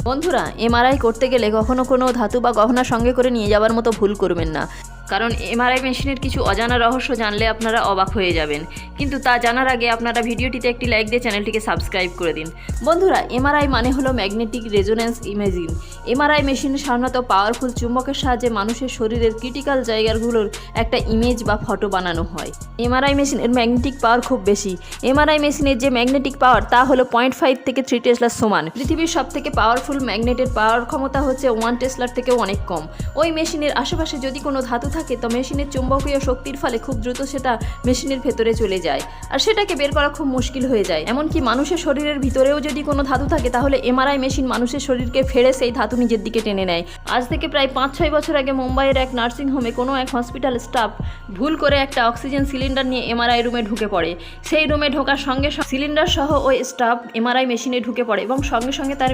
বন্ধুরা, এমআরআই করতে গেলে কখনো কোনো ধাতু বা গহনা সঙ্গে করে নিয়ে যাওয়ার মতো ভুল করবেন না, কারণ এমআরআই মেশিনের কিছু অজানা রহস্য জানলে আপনারা অবাক হয়ে যাবেন। কিন্তু তা জানার আগে আপনারা ভিডিওটিতে একটি লাইক দিয়ে চ্যানেলটিকে সাবস্ক্রাইব করে দিন। বন্ধুরা, এমআরআই মানে হলো ম্যাগনেটিক রেজোন্যান্স ইমেজিং। এমআরআই মেশিনে সাধারণত পাওয়ারফুল চুম্বকের সাহায্যে মানুষের শরীরের ক্রিটিক্যাল জায়গাগুলোর একটা ইমেজ বা ফটো বানানো হয়। এমআরআই মেশিনের ম্যাগনেটিক পাওয়ার খুব বেশি। এমআরআই মেশিনের যে ম্যাগনেটিক পাওয়ার তা হলো 0.5 থেকে 3 টেসলার সমান। পৃথিবীর সব থেকে পাওয়ারফুল ম্যাগনেটের পাওয়ার ক্ষমতা হচ্ছে 1 টেসলার থেকেও অনেক কম। ওই মেশিনের আশেপাশে যদি কোনো ধাতু থাকে তো মেশিনের চুম্বকীয় শক্তির ফলে খুব দ্রুত সেটা মেশিনের ভেতরে চলে যায়, আর সেটাকে বের করা খুব মুশকিল হয়ে যায়। এমনকি মানুষের শরীরের ভিতরেও যদি কোনো ধাতু থাকে তাহলে এমআরআই মেশিন মানুষের শরীরকে ফেড়ে সেই ধাতু নিজের দিকে টেনে নেয়। আজ থেকে প্রায় 5-6 বছর আগে মুম্বাইয়ের এক নার্সিংহোমে কোনো এক হসপিটাল স্টাফ ভুল করে একটা অক্সিজেন সিলিন্ডার নিয়ে এমআরআই রুমে ঢুকে পড়ে। সেই রুমে ঢোকার সঙ্গে সিলিন্ডার সহ ওই স্টাফ এমআরআই মেশিনে ঢুকে পড়ে এবং সঙ্গে সঙ্গে তার